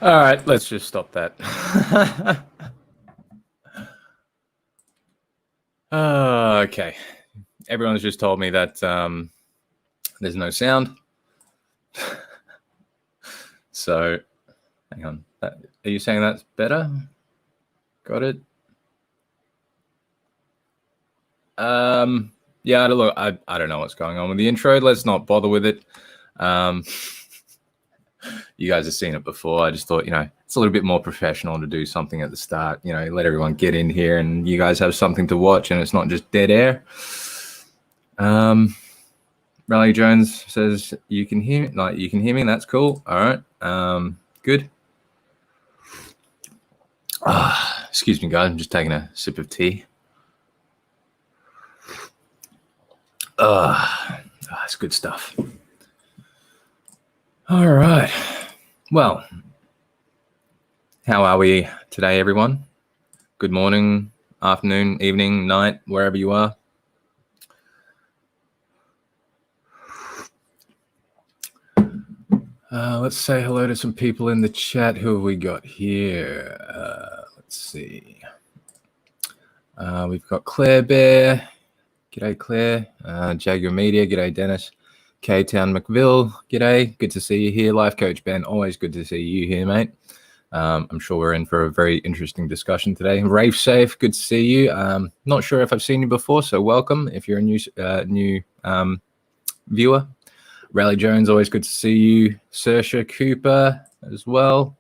All right, let's just stop that. Okay. Everyone's just told me that there's no sound. So, hang on. Are you saying that's better? Got it? Yeah, look, I don't know what's going on with the intro. Let's not bother with it. You guys have seen it before. I just thought, it's a little bit more professional to do something at the start. Let everyone get in here and you guys have something to watch and it's not just dead air. Raleigh Jones says you can hear me. Like, you can hear me. That's cool. All right. Good. Excuse me, guys. I'm just taking a sip of tea. That's good stuff. All right. Well, how are we today, everyone? Good morning, afternoon, evening, night, wherever you are. Let's say hello to some people in the chat. Who have we got here? Let's see. We've got Claire Bear. G'day, Claire. Jaguar Media. G'day, Dennis. K-Town McVille. G'day. Good to see you here. Life Coach Ben. Always good to see you here, mate. I'm sure we're in for a very interesting discussion today. Rafe Safe. Good to see you. Not sure if I've seen you before, so welcome if you're a new viewer. Raleigh Jones, always good to see you. Seshoo Cooper as well.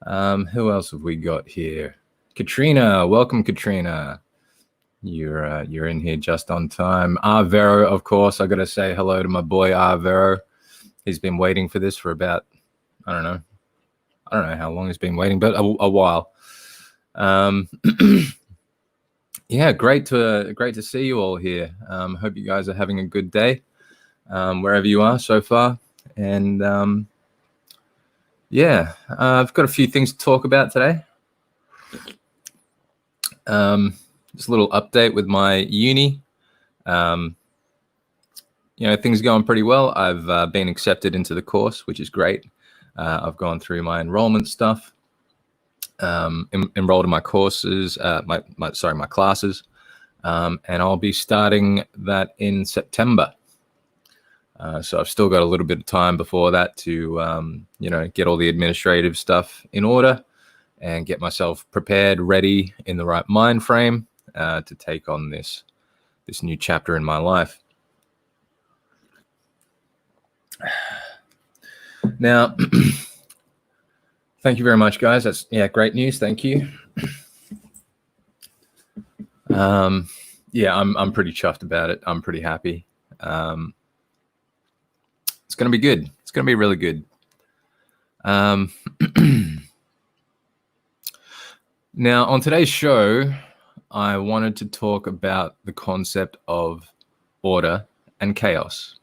Who else have we got here? Katrina, welcome, Katrina. You're in here just on time. Vero, of course. I got to say hello to my boy Vero. He's been waiting for this for about, I don't know how long he's been waiting, but a while. Yeah, great to see you all here. Hope you guys are having a good day. Wherever you are so far. And yeah, I've got a few things to talk about today. Just a little update with my uni. Things are going pretty well. I've been accepted into the course, which is great. I've gone through my enrollment stuff, enrolled in my courses, my classes, and I'll be starting that in September. So I've still got a little bit of time before that to, get all the administrative stuff in order and get myself prepared, ready, in the right mind frame to take on this new chapter in my life. Now, thank you very much, guys. That's great news. Thank you. I'm pretty chuffed about it. I'm pretty happy. It's going to be good. It's going to be really good. Now, on today's show, I wanted to talk about the concept of order and chaos.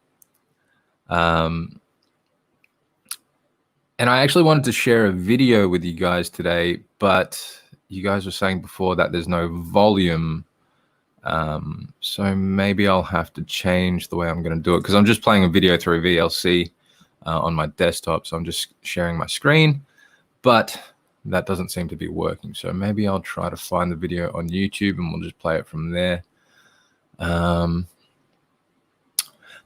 And I actually wanted to share a video with you guys today, but you guys were saying before that there's no volume. So maybe I'll have to change the way I'm going to do it because I'm just playing a video through VLC on my desktop. So I'm just sharing my screen, but that doesn't seem to be working. So maybe I'll try to find the video on YouTube and we'll just play it from there.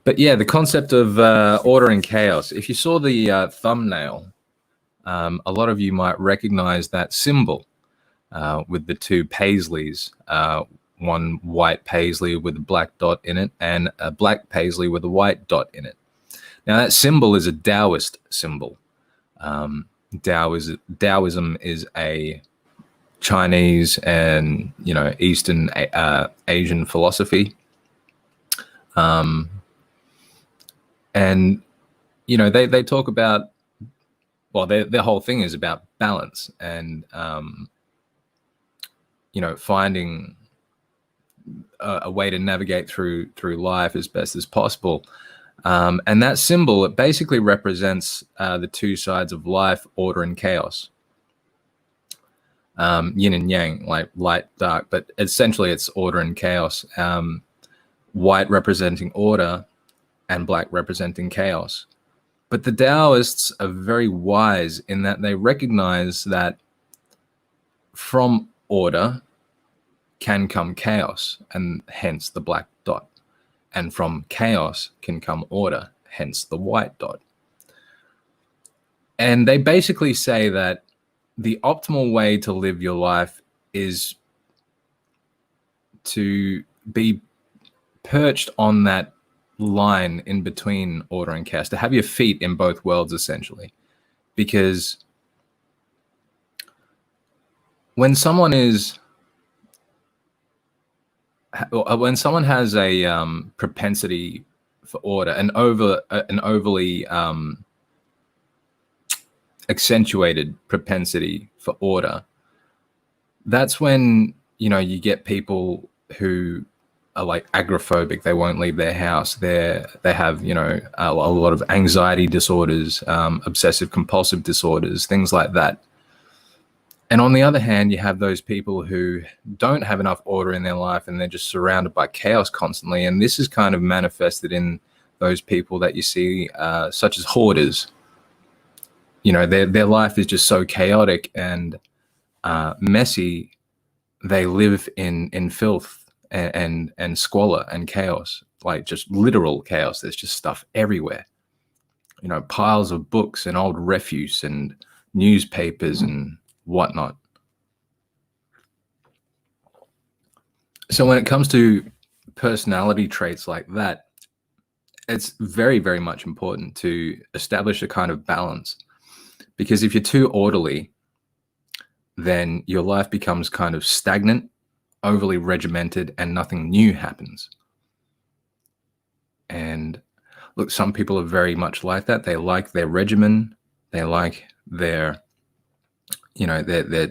But yeah, the concept of order and chaos. If you saw the thumbnail, a lot of you might recognize that symbol with the two paisleys. One white paisley with a black dot in it and a black paisley with a white dot in it. Now that symbol is a Taoist symbol. Taoism is a Chinese and Eastern Asian philosophy. And they talk about, well, their whole thing is about balance and finding a way to navigate through life as best as possible. And that symbol, it basically represents the two sides of life, order and chaos. Yin and yang, like light, dark, but essentially it's order and chaos. White representing order and black representing chaos. But the Taoists are very wise in that they recognize that from order can come chaos, and hence the black dot. And from chaos can come order, hence the white dot. And they basically say that the optimal way to live your life is to be perched on that line in between order and chaos, to have your feet in both worlds, essentially. Because when someone has a propensity for order, an overly accentuated propensity for order, that's when you get people who are like agoraphobic. They won't leave their house. They have a lot of anxiety disorders, obsessive compulsive disorders, things like that. And on the other hand, you have those people who don't have enough order in their life, and they're just surrounded by chaos constantly. And this is kind of manifested in those people that you see, such as hoarders. Their life is just so chaotic and messy. They live in filth and squalor and chaos, like just literal chaos. There's just stuff everywhere. Piles of books and old refuse and newspapers and whatnot. So when it comes to personality traits like that, it's very, very much important to establish a kind of balance, because if you're too orderly, then your life becomes kind of stagnant, overly regimented, and nothing new happens. And look, some people are very much like that. They like their regimen, they like their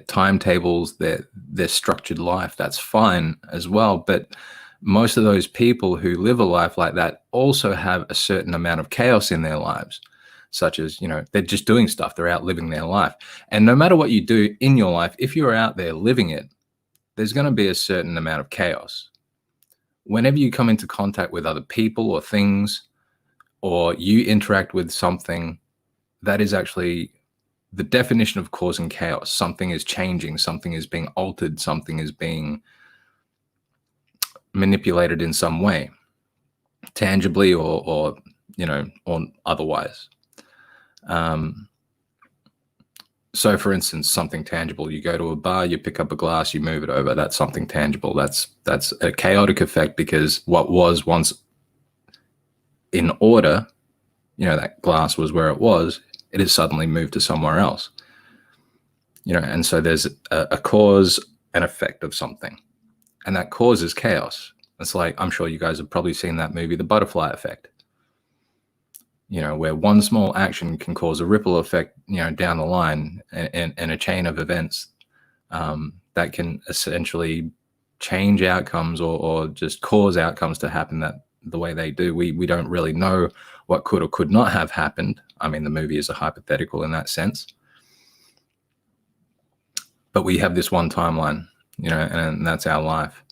timetables, their structured life. That's fine as well. But most of those people who live a life like that also have a certain amount of chaos in their lives, such as, they're just doing stuff. They're out living their life. And no matter what you do in your life, if you're out there living it, there's going to be a certain amount of chaos. Whenever you come into contact with other people or things, or you interact with something, that is actually the definition of causing chaos. Something is changing, something is being altered, something is being manipulated in some way, tangibly or otherwise. So for instance, something tangible, you go to a bar, you pick up a glass, you move it over. That's something tangible. That's a chaotic effect, because what was once in order, that glass was where it was, it has suddenly moved to somewhere else. And so there's a cause and effect of something, and that causes chaos. It's like, I'm sure you guys have probably seen that movie, The Butterfly Effect, where one small action can cause a ripple effect, down the line, and a chain of events that can essentially change outcomes or just cause outcomes to happen that the way they do. We don't really know what could or could not have happened. I mean, the movie is a hypothetical in that sense. But we have this one timeline, and that's our life.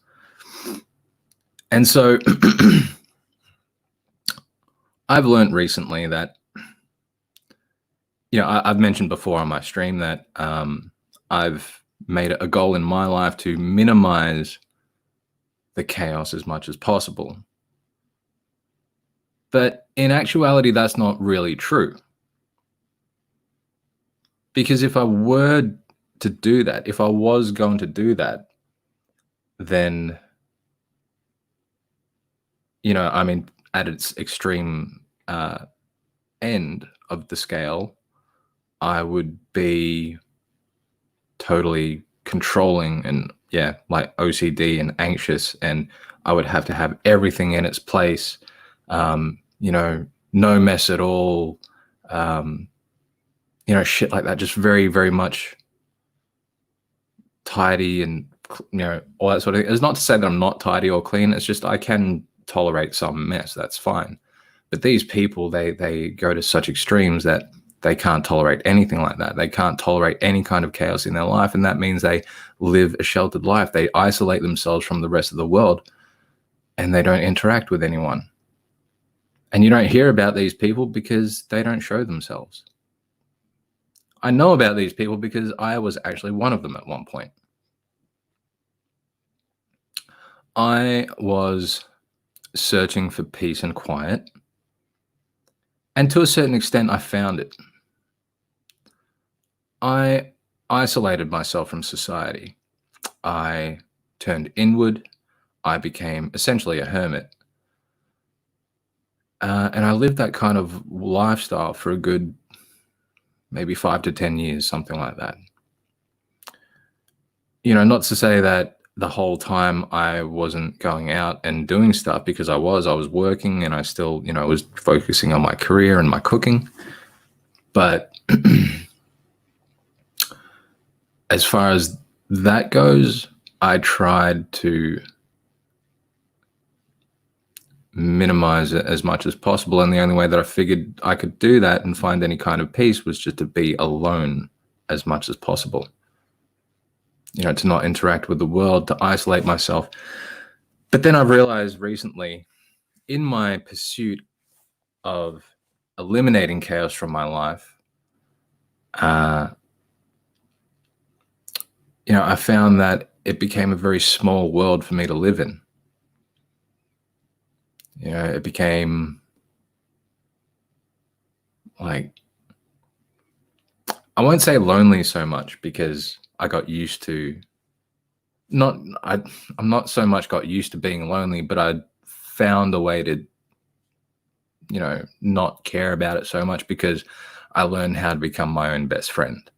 And so I've learned recently that, I've mentioned before on my stream that I've made it a goal in my life to minimize the chaos as much as possible. But in actuality, that's not really true. Because if I were to do that, if I was going to do that, then, at its extreme end of the scale, I would be totally controlling and, like OCD and anxious, and I would have to have everything in its place. No mess at all, shit like that, just very, very much tidy and, all that sort of thing. It's not to say that I'm not tidy or clean. It's just I can tolerate some mess. That's fine. But these people, they go to such extremes that they can't tolerate anything like that. They can't tolerate any kind of chaos in their life. And that means they live a sheltered life. They isolate themselves from the rest of the world, and they don't interact with anyone. And you don't hear about these people because they don't show themselves. I know about these people because I was actually one of them at one point. I was searching for peace and quiet, and to a certain extent, I found it. I isolated myself from society. I turned inward. I became essentially a hermit. And I lived that kind of lifestyle for a good maybe 5 to 10 years, something like that. Not to say that the whole time I wasn't going out and doing stuff, because I was working, and I still, was focusing on my career and my cooking. But as far as that goes, I tried to minimize it as much as possible. And the only way that I figured I could do that and find any kind of peace was just to be alone as much as possible. To not interact with the world, to isolate myself. But then I've realized recently, in my pursuit of eliminating chaos from my life, I found that it became a very small world for me to live in. It became like, I won't say lonely so much, because I got used to I'm not so much got used to being lonely, but I found a way to, not care about it so much, because I learned how to become my own best friend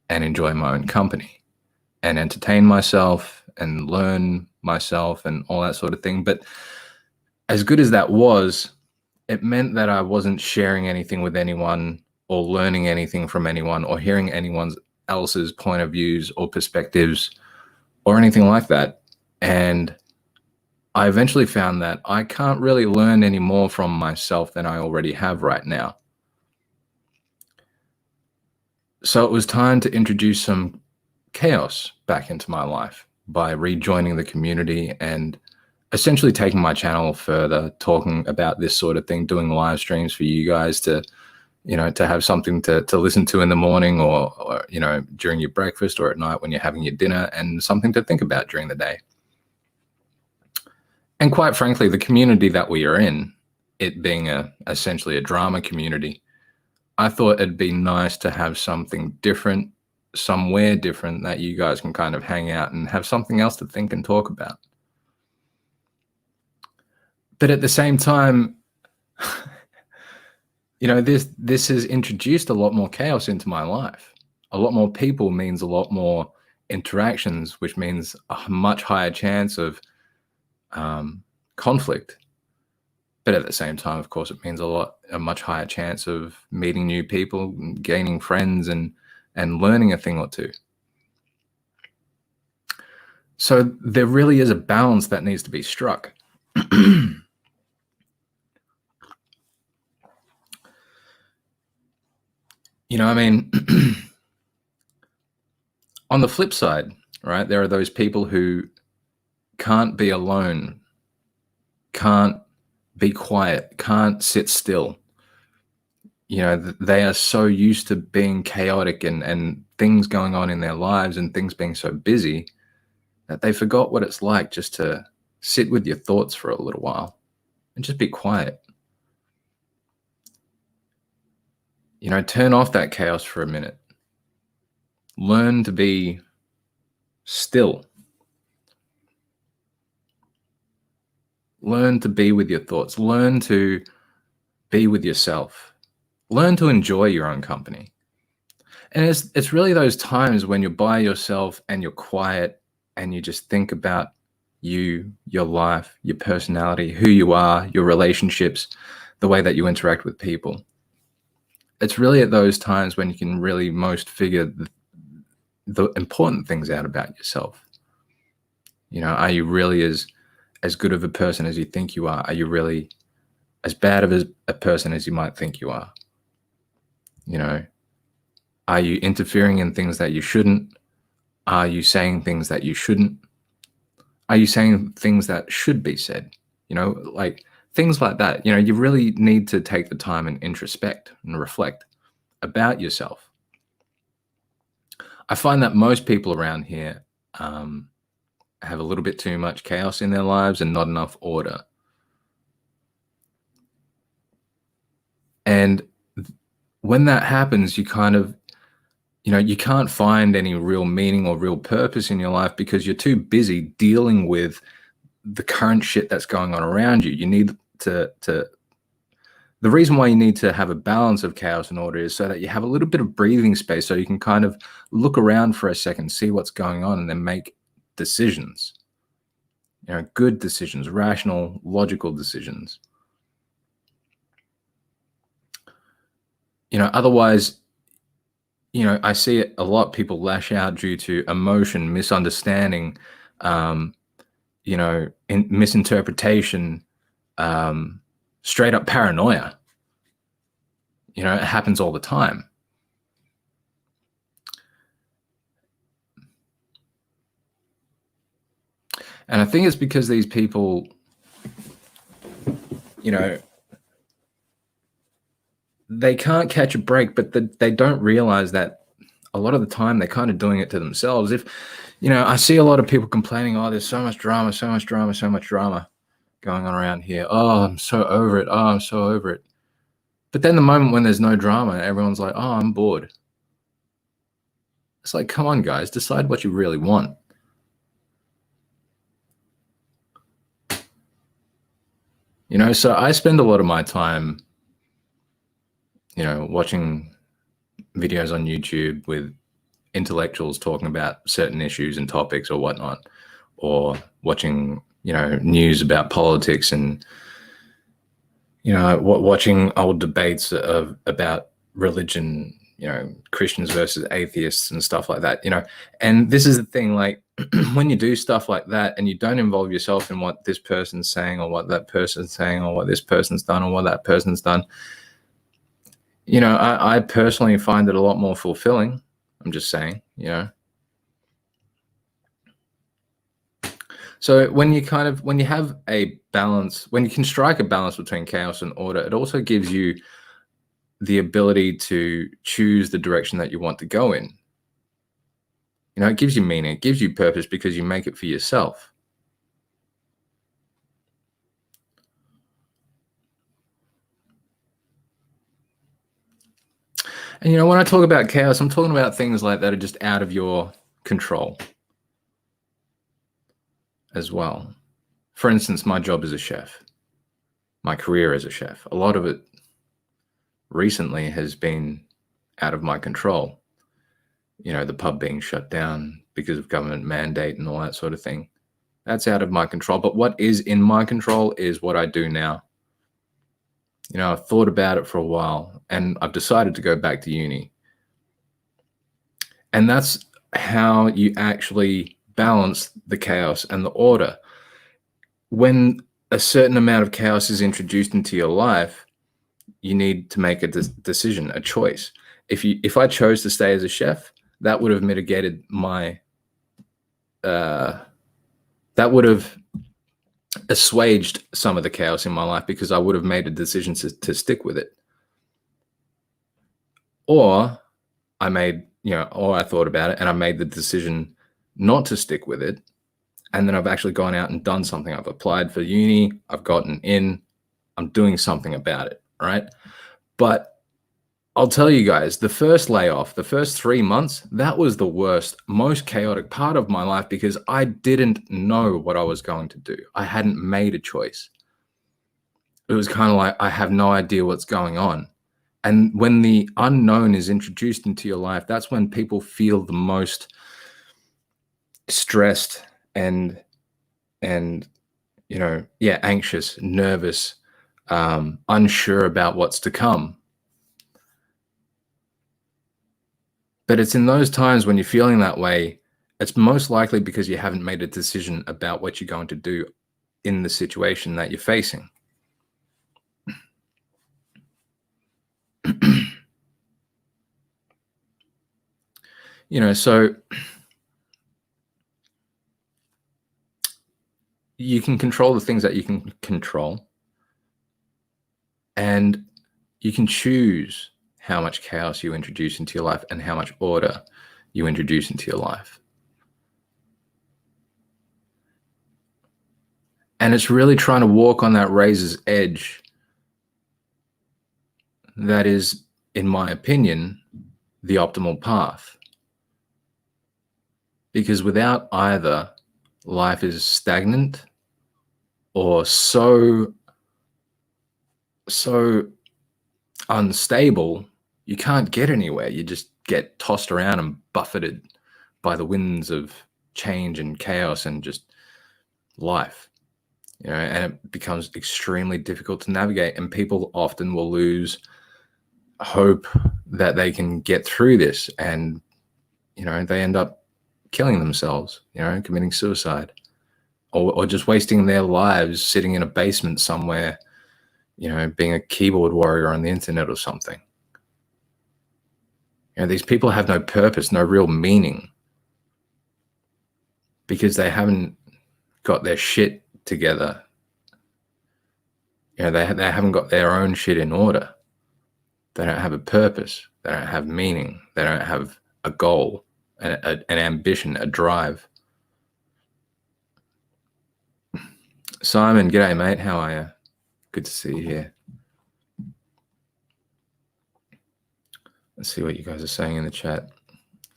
and enjoy my own company and entertain myself and learn myself and all that sort of thing. But as good as that was, it meant that I wasn't sharing anything with anyone, or learning anything from anyone, or hearing anyone else's point of views or perspectives or anything like that. And I eventually found that I can't really learn any more from myself than I already have right now. So it was time to introduce some chaos back into my life by rejoining the community and essentially taking my channel further, talking about this sort of thing, doing live streams for you guys to, to have something to listen to in the morning, or, during your breakfast, or at night when you're having your dinner, and something to think about during the day. And quite frankly, the community that we are in, it being essentially a drama community, I thought it'd be nice to have something different, somewhere different, that you guys can kind of hang out and have something else to think and talk about. But at the same time, this has introduced a lot more chaos into my life. A lot more people means a lot more interactions, which means a much higher chance of conflict. But at the same time, of course, it means a much higher chance of meeting new people, gaining friends, and learning a thing or two. So there really is a balance that needs to be struck. On the flip side, right, there are those people who can't be alone, can't be quiet, can't sit still. They are so used to being chaotic and things going on in their lives and things being so busy that they forgot what it's like just to sit with your thoughts for a little while and just be quiet. Turn off that chaos for a minute. Learn to be still. Learn to be with your thoughts. Learn to be with yourself. Learn to enjoy your own company. And it's really those times when you're by yourself and you're quiet and you just think about you, your life, your personality, who you are, your relationships, the way that you interact with people. It's really at those times when you can really most figure the important things out about yourself. Are you really as good of a person as you think you are? Are you really as bad of a person as you might think you are? Are you interfering in things that you shouldn't? Are you saying things that you shouldn't? Are you saying things that should be said? Like, things like that. You really need to take the time and introspect and reflect about yourself. I find that most people around here have a little bit too much chaos in their lives and not enough order. And when that happens, you kind of, you can't find any real meaning or real purpose in your life because you're too busy dealing with the current shit that's going on around you. You need to the reason why you need to have a balance of chaos and order is so that you have a little bit of breathing space, so you can kind of look around for a second, see what's going on, and then make decisions. Good decisions, rational, logical decisions. Otherwise, I see it a lot. People lash out due to emotion, misunderstanding, misinterpretation, straight up paranoia. It happens all the time. And I think it's because these people, they can't catch a break, but they don't realize that a lot of the time they're kind of doing it to themselves. If, I see a lot of people complaining, oh, there's so much drama going on around here. Oh, I'm so over it. Oh, I'm so over it. But then the moment when there's no drama, everyone's like, oh, I'm bored. It's like, come on, guys, decide what you really want. So I spend a lot of my time, watching videos on YouTube with intellectuals talking about certain issues and topics or whatnot, or watching, news about politics and, watching old debates about religion, Christians versus atheists and stuff like that, and this is the thing, like, when you do stuff like that and you don't involve yourself in what this person's saying or what that person's saying or what this person's done or what that person's done, I personally find it a lot more fulfilling. I'm just saying, So when you have a balance, when you can strike a balance between chaos and order, it also gives you the ability to choose the direction that you want to go in. It gives you meaning, it gives you purpose because you make it for yourself. And when I talk about chaos, I'm talking about things like that are just out of your control as well. For instance, my job as a chef, my career as a chef, a lot of it recently has been out of my control. The pub being shut down because of government mandate and all that sort of thing. That's out of my control. But what is in my control is what I do now. I've thought about it for a while and I've decided to go back to uni. And that's how you actually balance the chaos and the order. When a certain amount of chaos is introduced into your life, you need to make a decision, a choice. If I chose to stay as a chef, that would have mitigated my, that would have assuaged some of the chaos in my life because I would have made a decision to stick with it. Or or I thought about it and I made the decision not to stick with it. And then I've actually gone out and done something. I've applied for uni, I've gotten in, I'm doing something about it, right? But I'll tell you guys, the first layoff, the first 3 months, that was the worst, most chaotic part of my life because I didn't know what I was going to do. I hadn't made a choice. It was kind of like, I have no idea what's going on. And when the unknown is introduced into your life, that's when people feel the most stressed and anxious, nervous, unsure about what's to come. But it's in those times when you're feeling that way, it's most likely because you haven't made a decision about what you're going to do in the situation that you're facing. So you can control the things that you can control. And you can choose how much chaos you introduce into your life and how much order you introduce into your life. And it's really trying to walk on that razor's edge that is, in my opinion, the optimal path. Because without either, life is stagnant or so unstable, you can't get anywhere. You just get tossed around and buffeted by the winds of change and chaos and just life. And it becomes extremely difficult to navigate, and people often will lose hope that they can get through this, and they end up killing themselves, committing suicide, or just wasting their lives sitting in a basement somewhere, being a keyboard warrior on the internet or something. These people have no purpose, no real meaning, because they haven't got their shit together. They haven't got their own shit in order. They don't have a purpose. They don't have meaning. They don't have a goal, an ambition, a drive. Simon, g'day, mate. How are you? Good to see you here. Let's see what you guys are saying in the chat.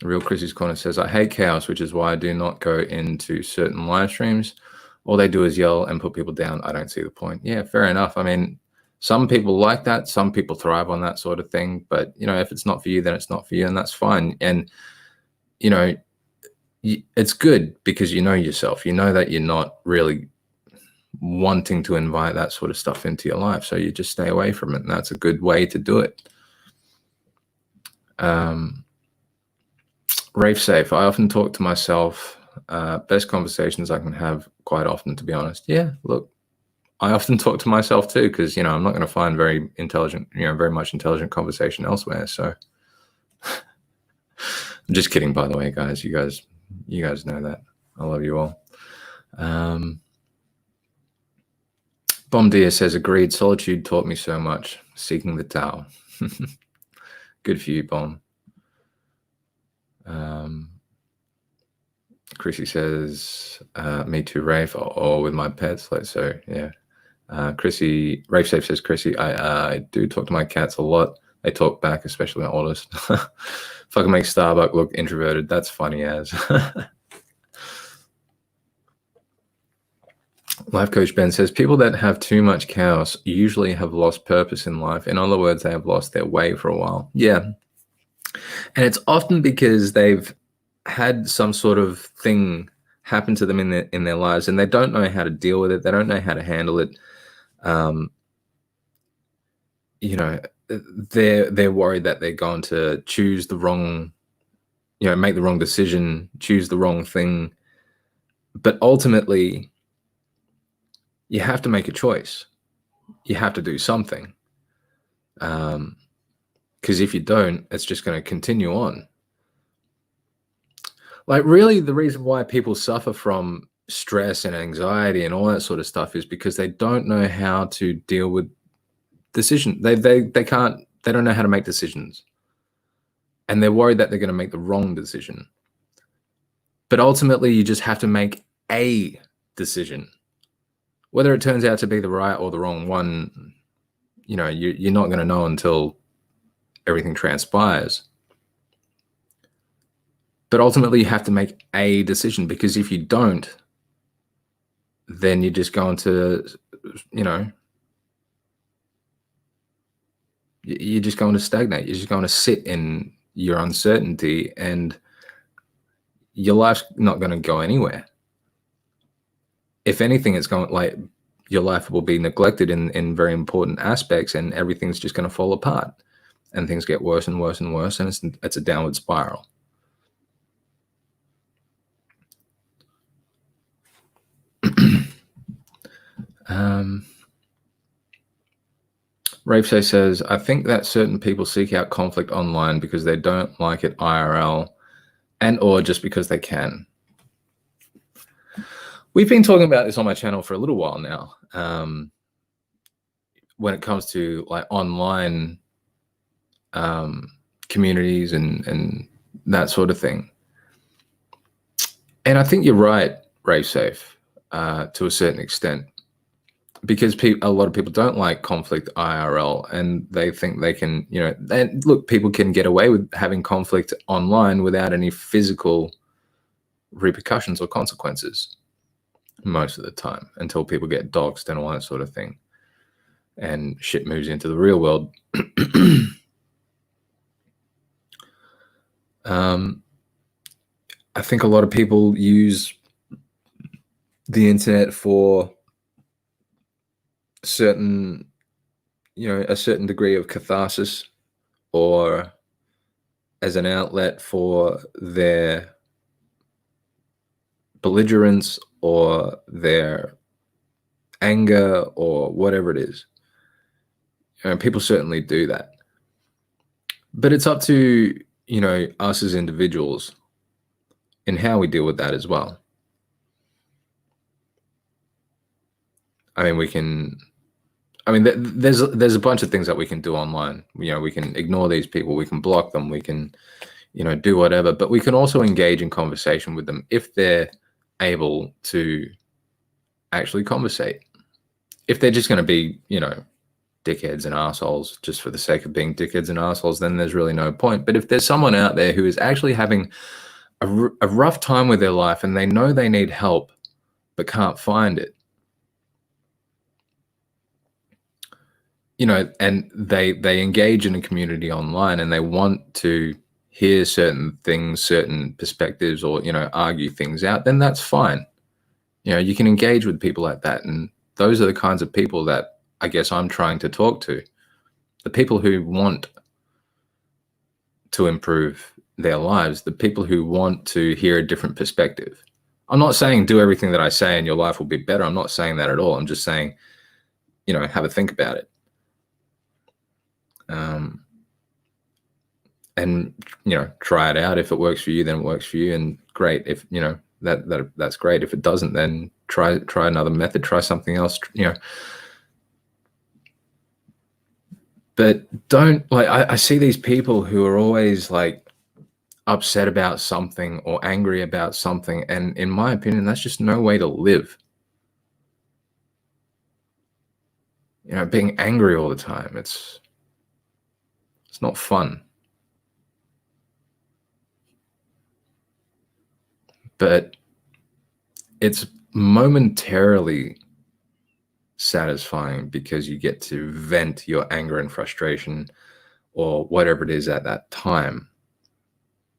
Real Chrissy's Corner says, I hate chaos, which is why I do not go into certain live streams. All they do is yell and put people down. I don't see the point. Yeah, fair enough. I mean, some people like that. Some people thrive on that sort of thing. But, if it's not for you, then it's not for you, and that's fine. And, it's good because you know yourself. You know that you're not really wanting to invite that sort of stuff into your life. So you just stay away from it. And that's a good way to do it. Rafe Safe. I often talk to myself. Best conversations I can have quite often, to be honest. Yeah, look, I often talk to myself too, because I'm not going to find very much intelligent conversation elsewhere. So I'm just kidding, by the way, guys. You guys know that. I love you all. Bomdia says, agreed. Solitude taught me so much. Seeking the Tao. Good for you, Bom. Chrissy says, me too, Rafe, or with my pets. So, yeah. Chrissy, Rafe Safe says, Chrissy, I do talk to my cats a lot. They talk back, especially my oldest. Fucking make Starbuck look introverted. That's funny as. Life Coach Ben says, people that have too much chaos usually have lost purpose in life. In other words, they have lost their way for a while. Yeah. And it's often because they've had some sort of thing happen to them in their lives, and they don't know how to deal with it. They don't know how to handle it. They're worried that they're going to choose the wrong, make the wrong decision, choose the wrong thing. But ultimately, you have to make a choice. You have to do something. Because if you don't, it's just going to continue on. Like, really, the reason why people suffer from stress and anxiety and all that sort of stuff is because they don't know how to deal with decision. They don't know how to make decisions. And they're worried that they're going to make the wrong decision. But ultimately, you just have to make a decision. Whether it turns out to be the right or the wrong one, you're not going to know until everything transpires. But ultimately, you have to make a decision, because if you don't, then you're just going to, you're just going to stagnate. You're just going to sit in your uncertainty, and your life's not going to go anywhere. If anything, it's going, like, your life will be neglected in very important aspects, and everything's just going to fall apart, and things get worse and worse and worse, and it's a downward spiral. Rafe says, I think that certain people seek out conflict online because they don't like it IRL, and or just because they can. We've been talking about this on my channel for a little while now. when it comes to like online communities and that sort of thing. And I think you're right, Rave Safe, to a certain extent, because a lot of people don't like conflict IRL, and they think they can, and look, people can get away with having conflict online without any physical repercussions or consequences most of the time, until people get doxxed and all that sort of thing, and shit moves into the real world. I think a lot of people use the internet for a certain degree of catharsis, or as an outlet for their belligerence or their anger or whatever it is. People certainly do that. But it's up to, us as individuals and how we deal with that as well. There's a bunch of things that we can do online. We can ignore these people, we can block them, we can, do whatever, but we can also engage in conversation with them if they're able to actually conversate. If they're just going to be, dickheads and assholes just for the sake of being dickheads and assholes, then there's really no point. But if there's someone out there who is actually having a rough time with their life and they know they need help but can't find it, and they engage in a community online and they want to hear certain things, certain perspectives, or, argue things out, then that's fine. You can engage with people like that. And those are the kinds of people that I guess I'm trying to talk to. The people who want to improve their lives, the people who want to hear a different perspective. I'm not saying do everything that I say and your life will be better. I'm not saying that at all. I'm just saying, have a think about it. And try it out. If it works for you, then it works for you, and great. If that's great. If it doesn't, then try another method, try something else, But don't, like, I see these people who are always like upset about something or angry about something, and in my opinion, that's just no way to live. Being angry all the time, it's not fun. But it's momentarily satisfying because you get to vent your anger and frustration or whatever it is at that time.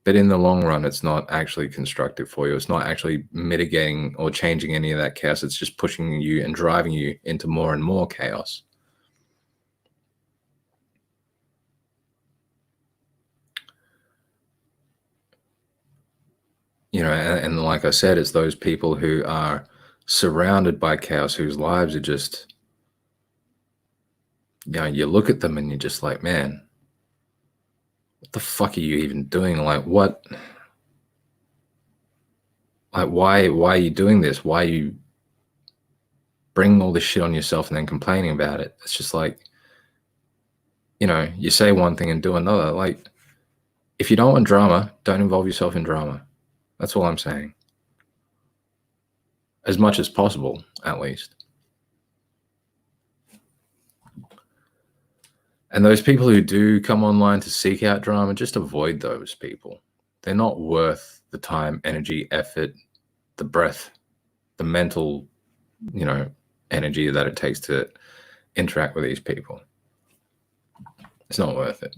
But in the long run, it's not actually constructive for you. It's not actually mitigating or changing any of that chaos. It's just pushing you and driving you into more and more chaos. And like I said, it's those people who are surrounded by chaos, whose lives are just, you look at them and you're just like, man, what the fuck are you even doing? Like, what? Like, why are you doing this? Why are you bringing all this shit on yourself and then complaining about it? It's just like, you say one thing and do another. Like, if you don't want drama, don't involve yourself in drama. That's all I'm saying. As much as possible, at least. And those people who do come online to seek out drama, just avoid those people. They're not worth the time, energy, effort, the breath, the mental, energy that it takes to interact with these people. It's not worth it.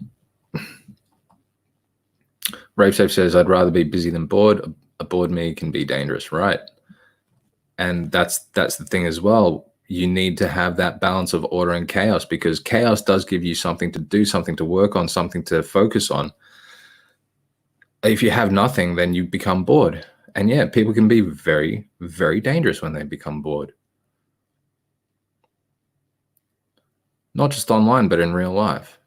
RaveSafe says, I'd rather be busy than bored. A bored me can be dangerous, right? And that's the thing as well. You need to have that balance of order and chaos, because chaos does give you something to do, something to work on, something to focus on. If you have nothing, then you become bored. And yeah, people can be very, very dangerous when they become bored. Not just online, but in real life.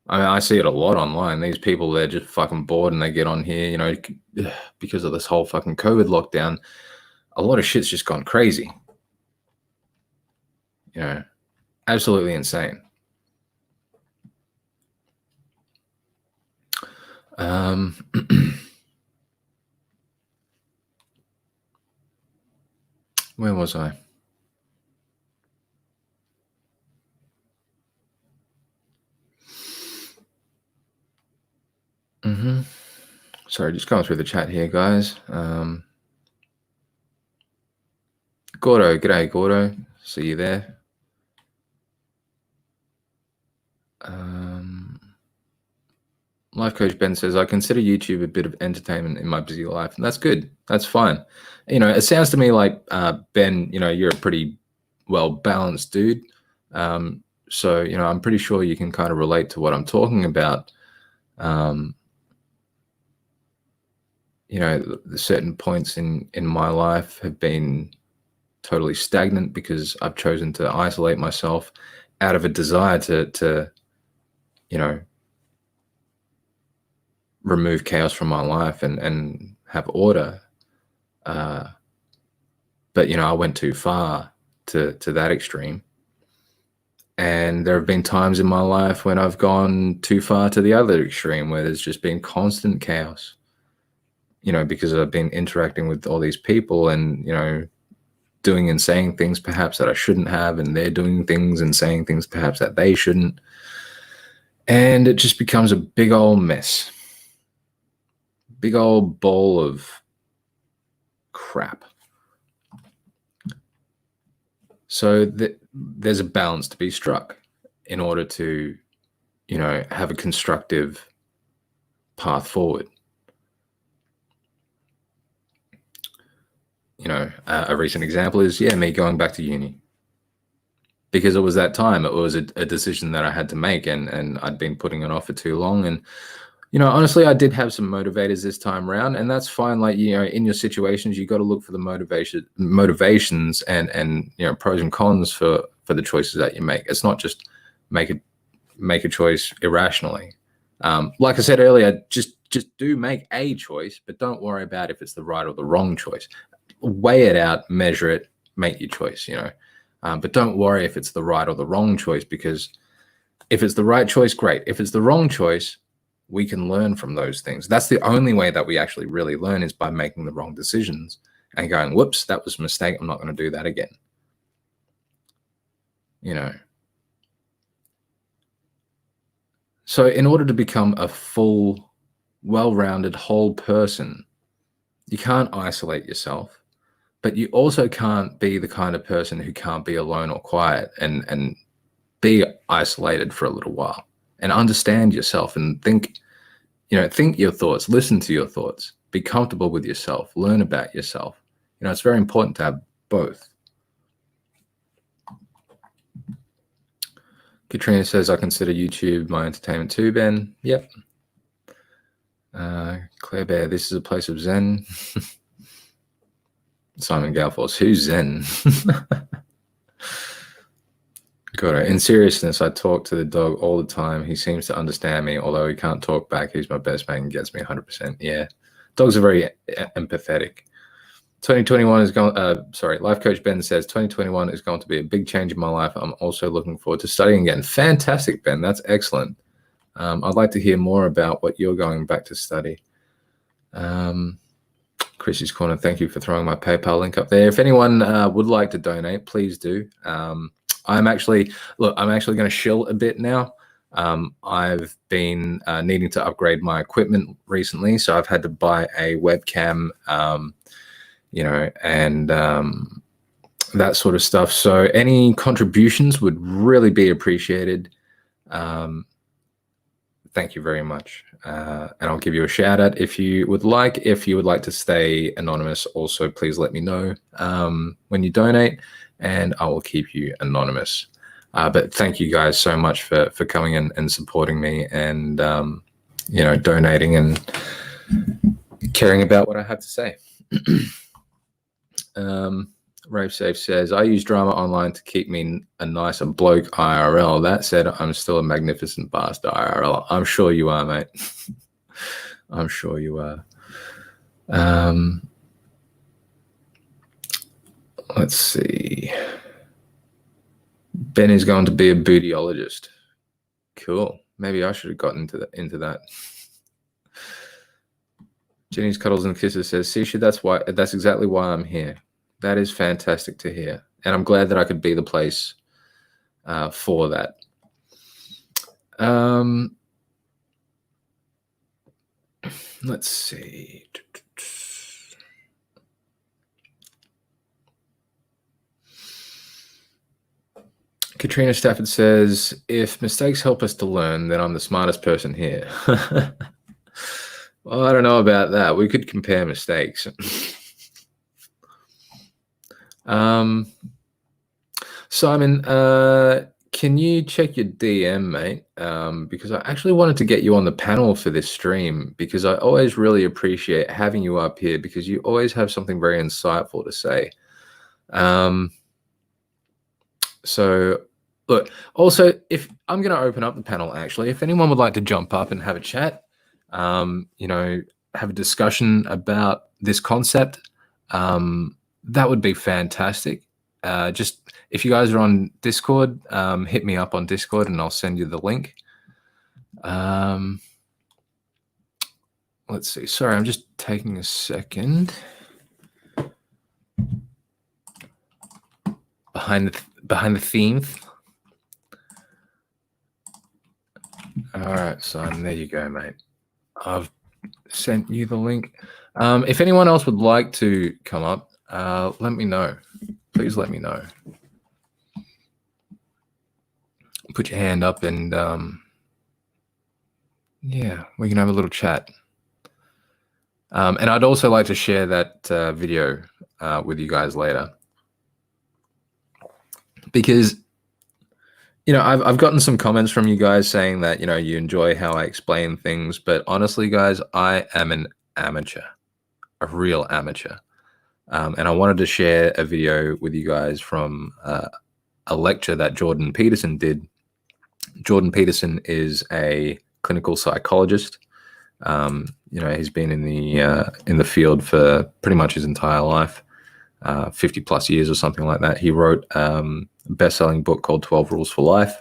I see it a lot online. These people, they're just fucking bored and they get on here, because of this whole fucking COVID lockdown. A lot of shit's just gone crazy. Absolutely insane. Where was I? Sorry, just going through the chat here, guys. Gordo, g'day, Gordo. See you there. Life Coach Ben says, I consider YouTube a bit of entertainment in my busy life. And that's good. That's fine. It sounds to me like, Ben, you're a pretty well-balanced dude. So, I'm pretty sure you can kind of relate to what I'm talking about. The certain points in my life have been totally stagnant because I've chosen to isolate myself out of a desire to remove chaos from my life and have order. But I went too far to that extreme. And there have been times in my life when I've gone too far to the other extreme, where there's just been constant chaos, because I've been interacting with all these people and, doing and saying things perhaps that I shouldn't have, and they're doing things and saying things perhaps that they shouldn't. And it just becomes a big old mess. Big old ball of crap. So there's a balance to be struck in order to, have a constructive path forward. A recent example is, me going back to uni. Because it was that time. It was a decision that I had to make, and I'd been putting it off for too long. And, honestly, I did have some motivators this time around, and that's fine. Like, in your situations, you got to look for the motivations and pros and cons for the choices that you make. It's not just make a choice irrationally. Like I said earlier, just do make a choice, but don't worry about if it's the right or the wrong choice. Weigh it out, measure it, make your choice, but don't worry if it's the right or the wrong choice, because if it's the right choice, great. If it's the wrong choice, we can learn from those things. That's the only way that we actually really learn, is by making the wrong decisions and going, whoops, that was a mistake. I'm not going to do that again. So in order to become a full, well-rounded, whole person, you can't isolate yourself, but you also can't be the kind of person who can't be alone or quiet and be isolated for a little while and understand yourself and think your thoughts, listen to your thoughts, be comfortable with yourself, learn about yourself. It's very important to have both. Katrina says, I consider YouTube my entertainment too, Ben. Yep. Claire Bear, this is a place of Zen. Simon Galfors, who's Zen? Got it. In seriousness, I talk to the dog all the time. He seems to understand me, although he can't talk back. He's my best mate and gets me 100%. Yeah. Dogs are very empathetic. 2021 is going, Life Coach Ben says, 2021 is going to be a big change in my life. I'm also looking forward to studying again. Fantastic, Ben. That's excellent. I'd like to hear more about what you're going back to study. Chrissy's Corner, thank you for throwing my PayPal link up there. If anyone would like to donate, please do. I'm actually going to shill a bit now. I've been needing to upgrade my equipment recently, so I've had to buy a webcam, and that sort of stuff. So any contributions would really be appreciated. Thank you very much. And I'll give you a shout out if you would like. If you would like to stay anonymous, also please let me know when you donate, and I will keep you anonymous. But thank you guys so much for coming in and supporting me and, donating and caring about what I have to say. Rave Safe says, I use drama online to keep me a nicer bloke IRL. That said, I'm still a magnificent bastard IRL. I'm sure you are, mate. I'm sure you are. Let's see. Ben is going to be a bootyologist. Cool. Maybe I should have gotten into that. Jenny's Cuddles and Kisses says, Seshoo, that's exactly why I'm here. That is fantastic to hear. And I'm glad that I could be the place for that. Let's see. Katrina Stafford says, if mistakes help us to learn, then I'm the smartest person here. Well, I don't know about that. We could compare mistakes. Simon, can you check your DM, mate? Because I actually wanted to get you on the panel for this stream, because I always really appreciate having you up here, because you always have something very insightful to say. So look, also, if I'm going to open up the panel, actually, if anyone would like to jump up and have a chat, you know, have a discussion about this concept, that would be fantastic. Just if you guys are on Discord, hit me up on Discord and I'll send you the link. Let's see. Sorry, I'm just taking a second. Behind the themes. All right, Simon, there you go, mate. I've sent you the link. If anyone else would like to come up, let me know. Please let me know. Put your hand up and yeah, we can have a little chat. And I'd also like to share that video with you guys later, because you know, I've gotten some comments from you guys saying that, you know, you enjoy how I explain things, but honestly, guys, I am an amateur, a real amateur. And I wanted to share a video with you guys from a lecture that Jordan Peterson did. Jordan Peterson is a clinical psychologist. You know, he's been in the field for pretty much his entire life, 50 plus years or something like that. He wrote best-selling book called 12 Rules for Life.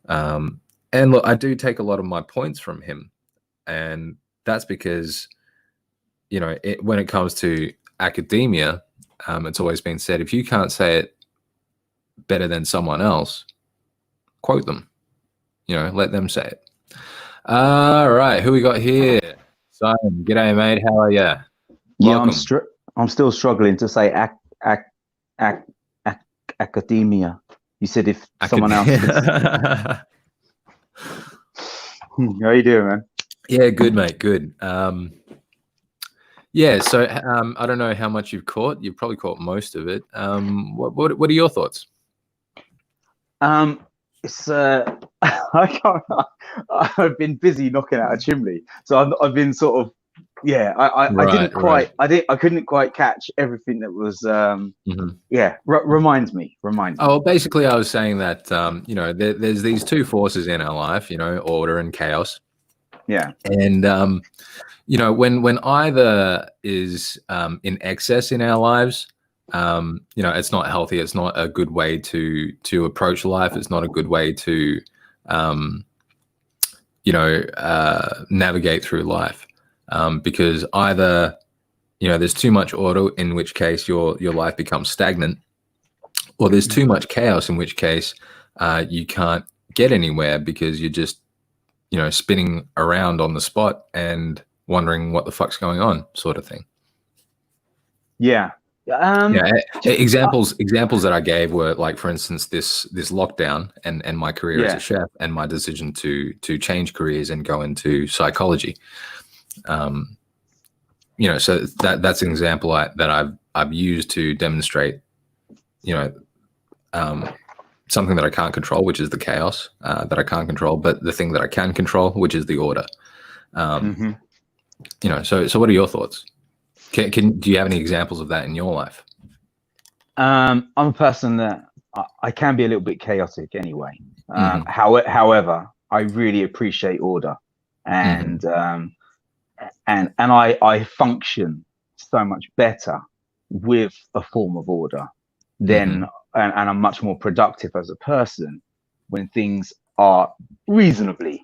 And look, I do take a lot of my points from him, and that's because, you know, when it comes to academia, it's always been said, if you can't say it better than someone else, quote them, you know, let them say it. All right, who we got here? Simon, g'day, mate. How are you? Yeah, I'm still struggling to say academia. You said if someone else could. How you doing, man? Yeah, good, mate. Good. Yeah, so I don't know how much you've caught. You've probably caught most of it. What are your thoughts? It's I've been busy knocking out a chimney, so I've been sort of, yeah. I couldn't quite catch everything that was. Yeah, reminds me. Oh, basically, I was saying that you know, there's these two forces in our life, you know, order and chaos. Yeah, and you know, when either is in excess in our lives, you know, it's not healthy. It's not a good way to approach life. It's not a good way to you know, navigate through life, because either, you know, there's too much order, in which case your life becomes stagnant, or there's too much chaos, in which case you can't get anywhere because you're just, you know, spinning around on the spot and wondering what the fuck's going on, sort of thing. Yeah. Yeah. Examples that I gave were, like, for instance, this lockdown and my career as a chef, and my decision to change careers and go into psychology. You know, so that's an example that I've used to demonstrate, you know, something that I can't control, which is the chaos that I can't control, but the thing that I can control, which is the order. You know, so what are your thoughts? Do you have any examples of that in your life? I'm a person that I can be a little bit chaotic anyway. However, I really appreciate order, and I function so much better with a form of order than and I'm much more productive as a person when things are reasonably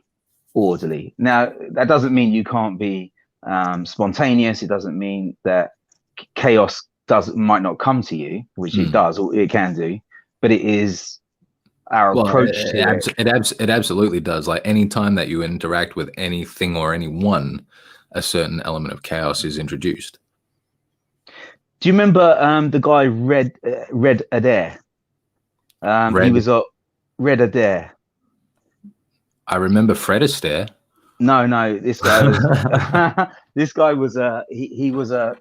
orderly. Now, that doesn't mean you can't be spontaneous. It doesn't mean that chaos might not come to you, which it does, or it can do, but it is our approach to it. It absolutely does. Like any time that you interact with anything or anyone, a certain element of chaos is introduced. Do you remember the guy Red Adair? He was a Red Adair. I remember Fred Astaire. No, this guy was this guy was he was a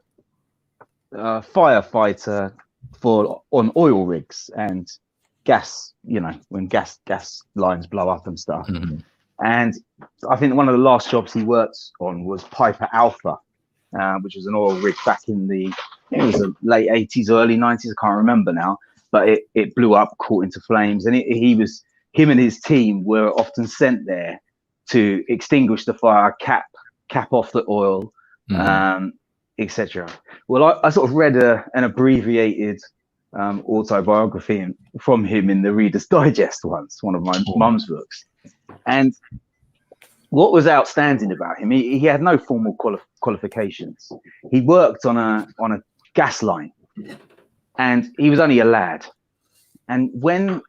firefighter on oil rigs and gas, when gas lines blow up and stuff. And I think one of the last jobs he worked on was Piper Alpha, which was an oil rig back in it was the late 80s, early 90s, I can't remember now, but it blew up, caught into flames, and him and his team were often sent there to extinguish the fire, cap off the oil, etc. Well, I sort of read an abbreviated autobiography from him in the Reader's Digest once, one of my mum's books. And what was outstanding about him, he had no formal qualifications. He worked on a gas line, and he was only a lad. And when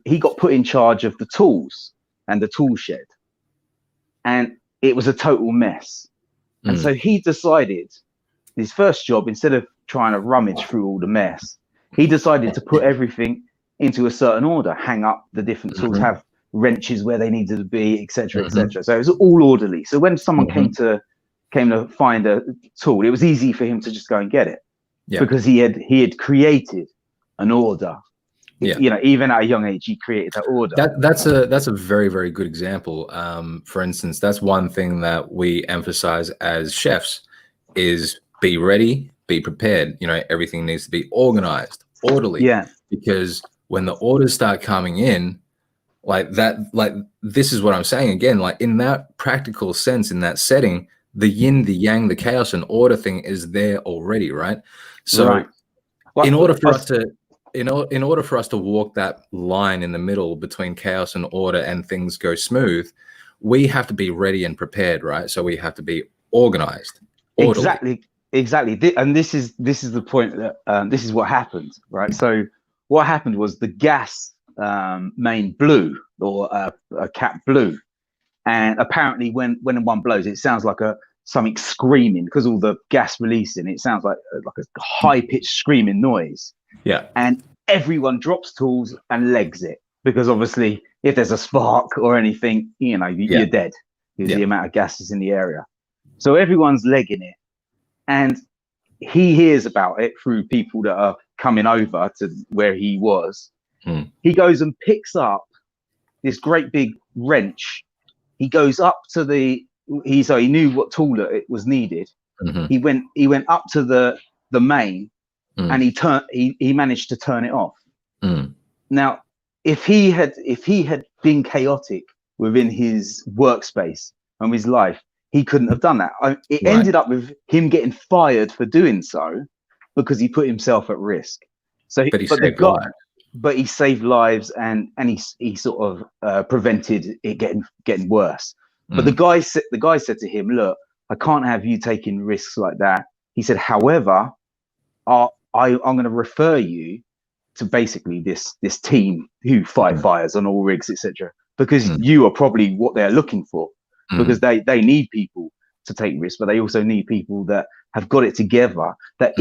he got put in charge of the tools and the tool shed, and it was a total mess. And so he decided his first job, instead of trying to rummage through all the mess, he decided to put everything into a certain order, hang up the different tools, have wrenches where they needed to be, etc., etc. So it was all orderly. So when someone came to find a tool, it was easy for him to just go and get it, because he had created an order. Even at a young age, he created that order. That's a very, very good example. For instance, that's one thing that we emphasize as chefs is be ready, be prepared. Everything needs to be organized, orderly. Yeah. Because when the orders start coming in, this is what I'm saying again, like in that practical sense, in that setting, the yin, the yang, the chaos and order thing is there already, right? So in order for us to walk that line in the middle between chaos and order and things go smooth, we have to be ready and prepared, right? So we have to be organized. Orderly. Exactly. And this is the point that this is what happened, right? So what happened was the gas main blew, or a cap blew, and apparently when one blows, it sounds like something screaming, because all the gas releasing, it sounds like a high-pitched screaming noise. Yeah. And everyone drops tools and legs it, because obviously if there's a spark or anything, you're dead, because the amount of gas is in the area. So everyone's legging it, and he hears about it through people that are coming over to where he was. He goes and picks up this great big wrench. He goes up to he knew what tool that it was needed. He went up to the main, and he managed to turn it off. Now, if he had been chaotic within his workspace and his life, he couldn't have done that. It ended up with him getting fired for doing so, because he put himself at risk. But he saved lives, and he sort of prevented it getting worse. But the guy said to him, "Look, I can't have you taking risks like that." He said, "However, I'm going to refer you to basically this team who fight fires on all rigs, etc. Because you are probably what they're looking for, because they need people to take risks, but they also need people that have got it together, that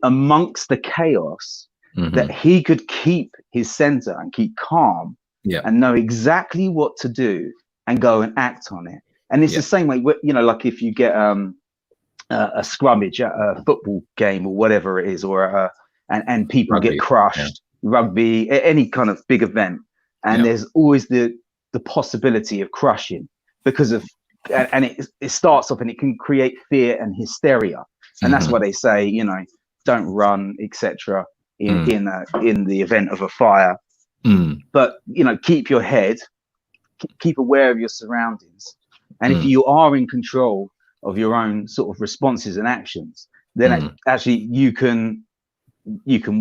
amongst the chaos, that he could keep his center and keep calm, and know exactly what to do and go and act on it." And it's the same way, like if you get a scrummage at a football game or whatever it is, or and people rugby, get crushed, rugby, any kind of big event, and there's always the possibility of crushing, because of, and it starts off and it can create fear and hysteria, and that's why they say, don't run, etc. in the event of a fire. But keep your head, keep aware of your surroundings, and if you are in control of your own sort of responses and actions, then actually you can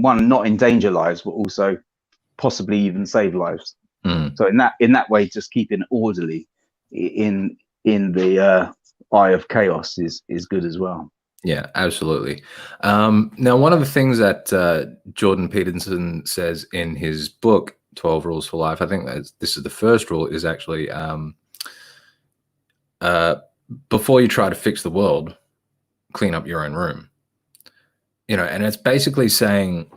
one, not endanger lives, but also possibly even save lives. Mm. So in that way, just keeping it orderly in the eye of chaos is good as well. Yeah, absolutely. Now, one of the things that Jordan Peterson says in his book, 12 Rules for Life, I think this is the first rule, is actually before you try to fix the world, clean up your own room. And it's basically saying,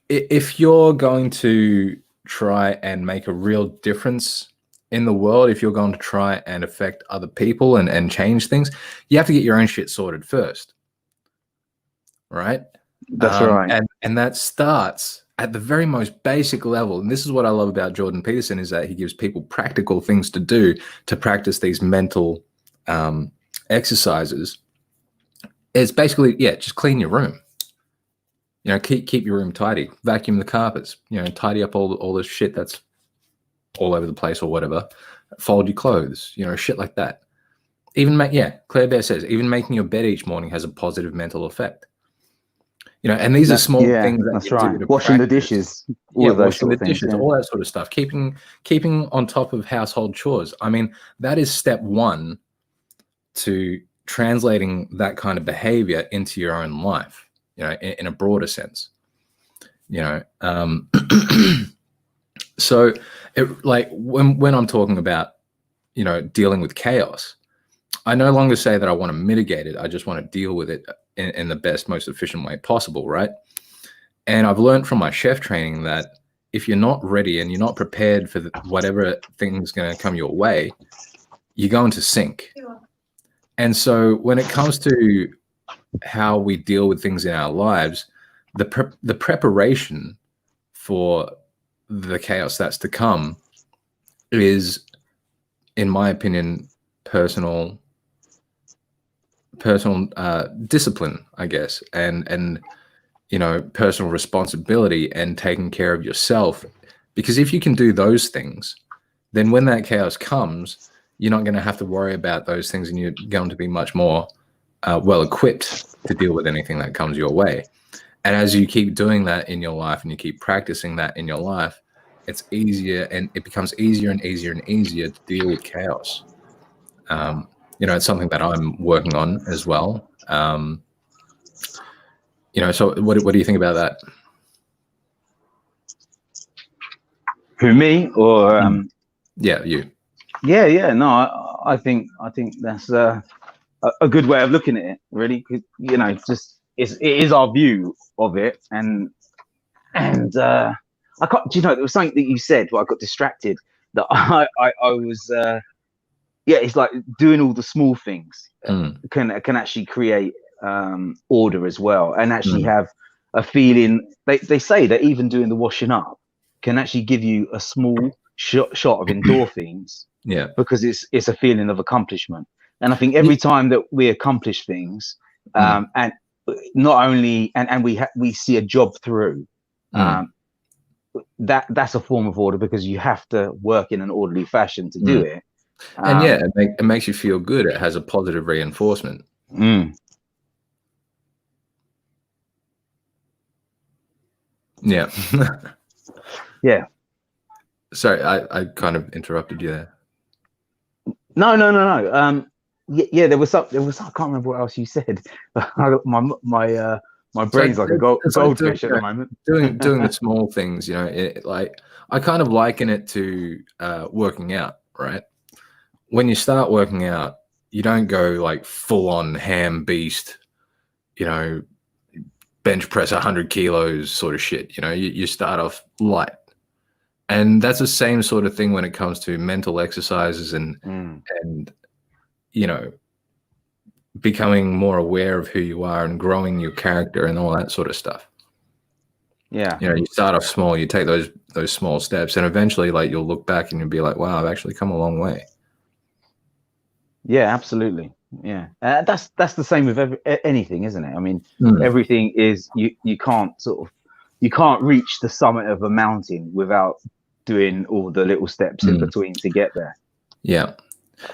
if you're going to try and make a real difference in the world, if you're going to try and affect other people and change things, you have to get your own shit sorted first. Right? That's right. And that starts at the very most basic level. And this is what I love about Jordan Peterson, is that he gives people practical things to do to practice these mental exercises. It's basically, just clean your room. Keep your room tidy, vacuum the carpets, tidy up all the shit that's all over the place or whatever. Fold your clothes, shit like that. Even Claire Bear says, even making your bed each morning has a positive mental effect. And these are small things that that's you right. do to Washing practice. the dishes, all of those washing sort the of things, dishes, all that sort of stuff. Keeping on top of household chores. I mean, that is step one to translating that kind of behavior into your own life, in a broader sense. So like when I'm talking about, dealing with chaos, I no longer say that I want to mitigate it. I just want to deal with it in the best, most efficient way possible, right? And I've learned from my chef training that if you're not ready and you're not prepared for whatever thing's going to come your way, you're going to sink. And so when it comes to how we deal with things in our lives, the preparation for the chaos that's to come is, in my opinion, personal discipline, I guess, and personal responsibility and taking care of yourself. Because if you can do those things, then when that chaos comes, you're not going to have to worry about those things, and you're going to be much more well equipped to deal with anything that comes your way. And as you keep doing that in your life and you keep practicing that in your life, it's easier, and it becomes easier and easier and easier to deal with chaos. It's something that I'm working on as well. So what do you think about that? Who, me or Yeah, you. Yeah. No, I think that's a good way of looking at it, really. Because just it is our view of it, and I can't. Do you know, there was something that you said where I got distracted. That I was it's like doing all the small things can actually create order as well, and actually have a feeling. They say that even doing the washing up can actually give you a small shot of endorphins. Yeah, because it's a feeling of accomplishment. And I think every time that we accomplish things, and not only and we see a job through, that's a form of order, because you have to work in an orderly fashion to do it. And it makes you feel good. It has a positive reinforcement. Yeah. Yeah. Sorry, I kind of interrupted you there. No. Yeah, there was I can't remember what else you said. My brain's like a goldfish at the moment. Doing the small things, like I kind of liken it to working out, right? When you start working out, you don't go like full on ham beast, bench press 100 kilos sort of shit. You start off light. And that's the same sort of thing when it comes to mental exercises and becoming more aware of who you are and growing your character and all that sort of stuff. Yeah. You start off small, you take those small steps, and eventually like you'll look back and you'll be like, wow, I've actually come a long way. Yeah, absolutely. Yeah. That's the same with anything, isn't it? I mean, everything is you can't reach the summit of a mountain without doing all the little steps in between to get there. Yeah.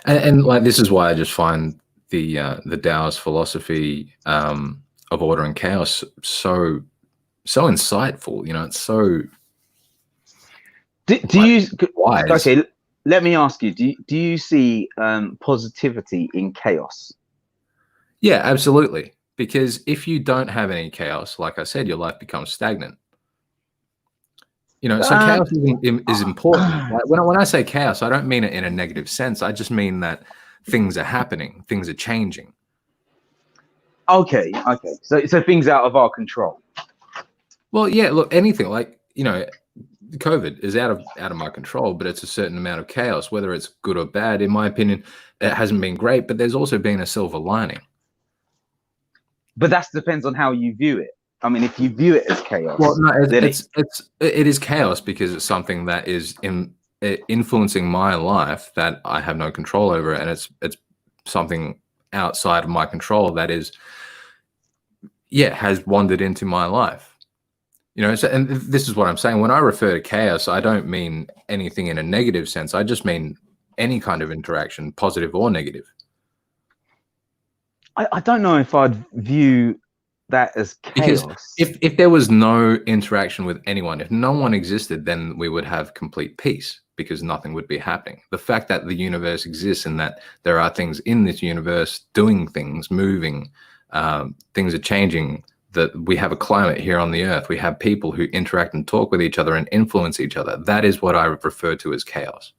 And like this is why I just find the Taoist philosophy of order and chaos so so insightful. You know, it's so Do like, you? wise. Okay, let me ask you. Do you see positivity in chaos? Yeah, absolutely. Because if you don't have any chaos, like I said, your life becomes stagnant. You know, so chaos is important. Like when I say chaos, I don't mean it in a negative sense. I just mean that things are happening, things are changing. Okay. So things out of our control. Well, yeah, look, anything like, you know, COVID is out of my control, but it's a certain amount of chaos, whether it's good or bad. In my opinion, it hasn't been great, but there's also been a silver lining. But that depends on how you view it. I mean, if you view it as chaos, Well, no, then it is chaos because it's something that is influencing my life that I have no control over, and it's something outside of my control that is, yeah, has wandered into my life. You know, so, and this is what I'm saying. When I refer to chaos, I don't mean anything in a negative sense. I just mean any kind of interaction, positive or negative. I don't know if I'd view that as chaos. Because if there was no interaction with anyone, if no one existed, then we would have complete peace because nothing would be happening. The fact that the universe exists and that there are things in this universe doing things, moving, things are changing, that we have a climate here on the earth, we have people who interact and talk with each other and influence each other. That is what I refer to as chaos.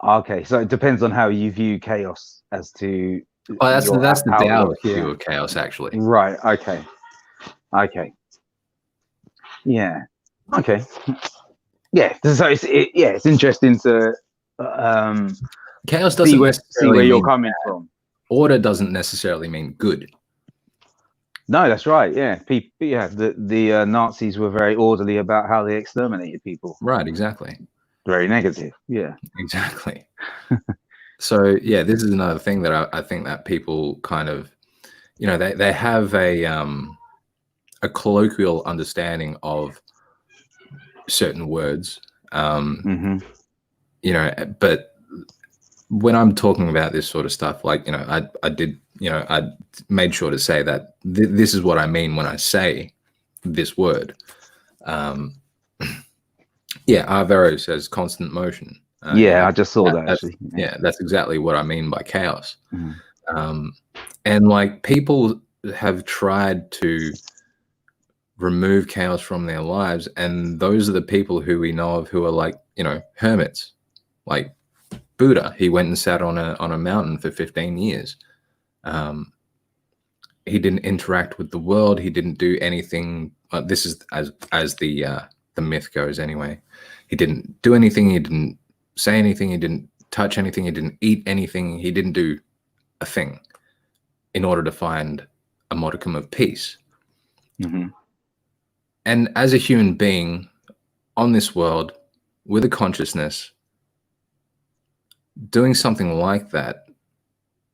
Okay, so it depends on how you view chaos as to that's the outlook, Taoist view of chaos, actually. Right. Okay. Yeah. Okay. Yeah. So it's interesting to chaos doesn't see where you're coming from. Order doesn't necessarily mean good. No, that's right. Yeah, the Nazis were very orderly about how they exterminated people. Right. Exactly. Very negative. Yeah. Exactly. So yeah, this is another thing that I think that people kind of, you know, they have a colloquial understanding of certain words, you know, but when I'm talking about this sort of stuff, like, you know, I did, you know, I made sure to say that this is what I mean when I say this word. Yeah, Arvero says constant motion. I just saw that actually. Yeah, that's exactly what I mean by chaos. And like people have tried to remove chaos from their lives, and those are the people who we know of who are like, you know, hermits, like Buddha. He went and sat on a mountain for 15 years. He didn't interact with the world. He didn't do anything. This is as the myth goes anyway. He didn't do anything. He didn't say anything. He didn't touch anything. He didn't eat anything. He didn't do a thing in order to find a modicum of peace. And as a human being on this world with a consciousness, doing something like that,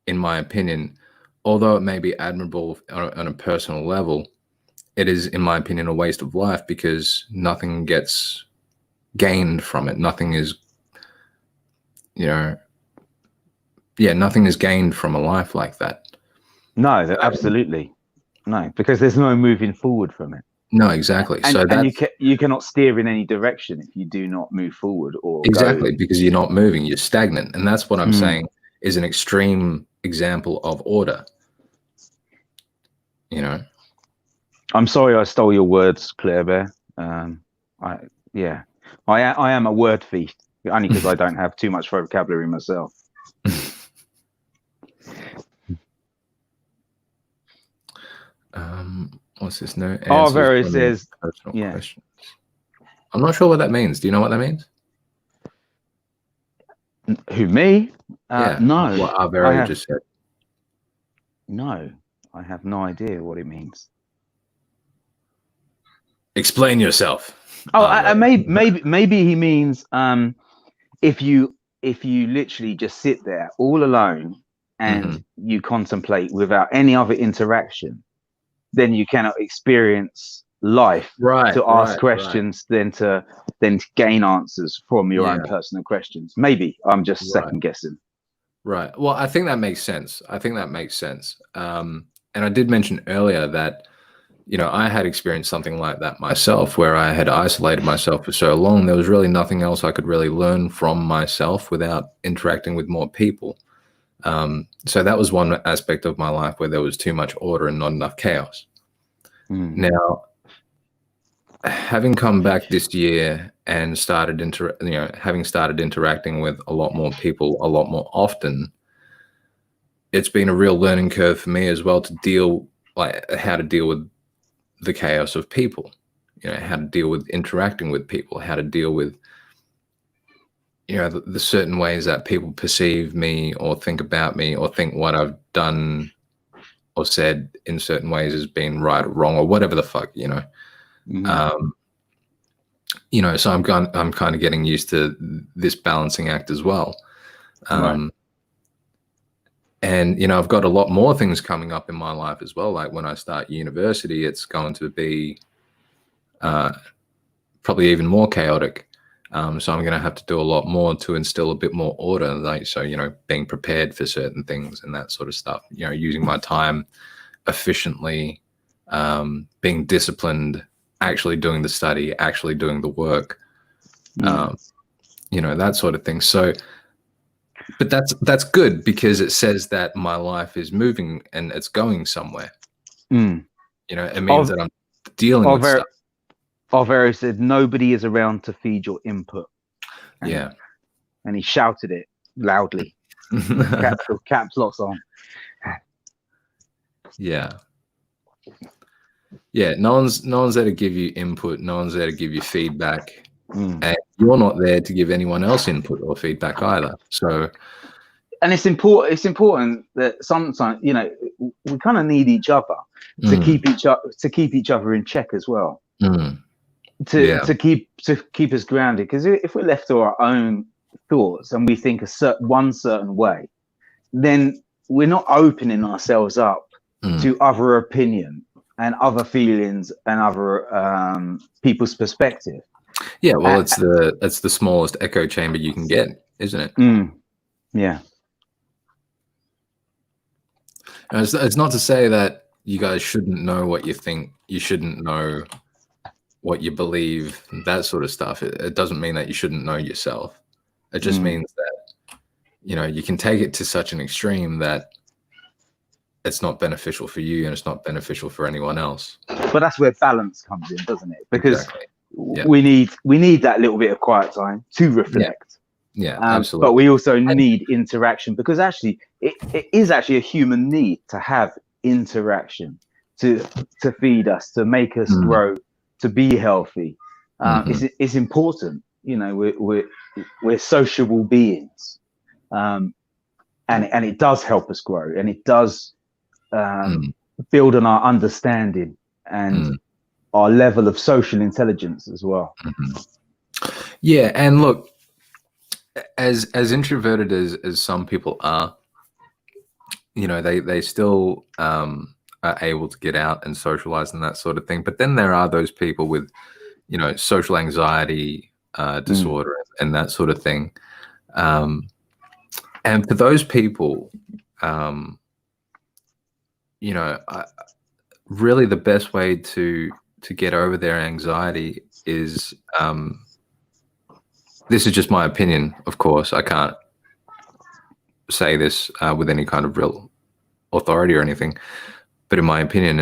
in my opinion, although it may be admirable on a personal level, it is, in my opinion, a waste of life because nothing gets gained from it. Nothing is, you know, nothing is gained from a life like that. No, absolutely. No, because there's no moving forward from it. No, exactly. And you cannot steer in any direction if you do not move forward or exactly, because you're not moving, you're stagnant. And that's what I'm saying is an extreme example of order. You know, I'm sorry I stole your words, Claire Bear. I am a word thief, only because I don't have too much vocabulary myself. What's this? No answers. Arvero says, personal questions. I'm not sure what that means. Do you know what that means? Who, me? Yeah. No. What Arvero just said. No, I have no idea what it means. Explain yourself. Oh, maybe he means if you literally just sit there all alone and you contemplate without any other interaction, then you cannot experience life to ask questions, then to gain answers from your own personal questions. Maybe I'm just second guessing. Right. Well, I think that makes sense. And I did mention earlier that, I had experienced something like that myself, where I had isolated myself for so long. There was really nothing else I could really learn from myself without interacting with more people. So that was one aspect of my life where there was too much order and not enough chaos. Now, having come back this year and having started interacting with a lot more people a lot more often, it's been a real learning curve for me as well to how to deal with the chaos of people, how to deal with interacting with people, how to deal with, the certain ways that people perceive me or think about me or think what I've done or said in certain ways as being right or wrong or whatever the fuck, so I'm kind of getting used to this balancing act as well. Right. And, I've got a lot more things coming up in my life as well. Like when I start university, it's going to be probably even more chaotic. So I'm going to have to do a lot more to instill a bit more order. Being prepared for certain things and that sort of stuff, using my time efficiently, being disciplined, actually doing the study, actually doing the work, that sort of thing. So, but that's good because it says that my life is moving and it's going somewhere. It means that I'm dealing with stuff. Alvaro said, nobody is around to feed your input. And he shouted it loudly. Caps locks on. Yeah. No one's there to give you input. No one's there to give you feedback. And you're not there to give anyone else input or feedback either. So, and it's important that sometimes, we kind of need each other to keep each other in check as well. To keep us grounded, because if we're left to our own thoughts and we think one certain way, then we're not opening ourselves up to other opinion and other feelings and other people's perspective. Yeah, well, it's the smallest echo chamber you can get, isn't it? Yeah. And it's not to say that you guys shouldn't know what you think. You shouldn't know what you believe, that sort of stuff. It doesn't mean that you shouldn't know yourself. It just means that, you can take it to such an extreme that it's not beneficial for you and it's not beneficial for anyone else. But that's where balance comes in, doesn't it? Because we need that little bit of quiet time to reflect. Yeah, absolutely. But we also need interaction, because actually it is actually a human need to have interaction to feed us, to make us grow, to be healthy. It's important. We're sociable beings, and it does help us grow, and it does build on our understanding and our level of social intelligence as well. Yeah, and look, as introverted as some people are, they still are able to get out and socialize and that sort of thing. But then there are those people with, social anxiety disorder and that sort of thing. And for those people, really the best way to get over their anxiety is, this is just my opinion, of course. I can't say this with any kind of real authority or anything. But in my opinion,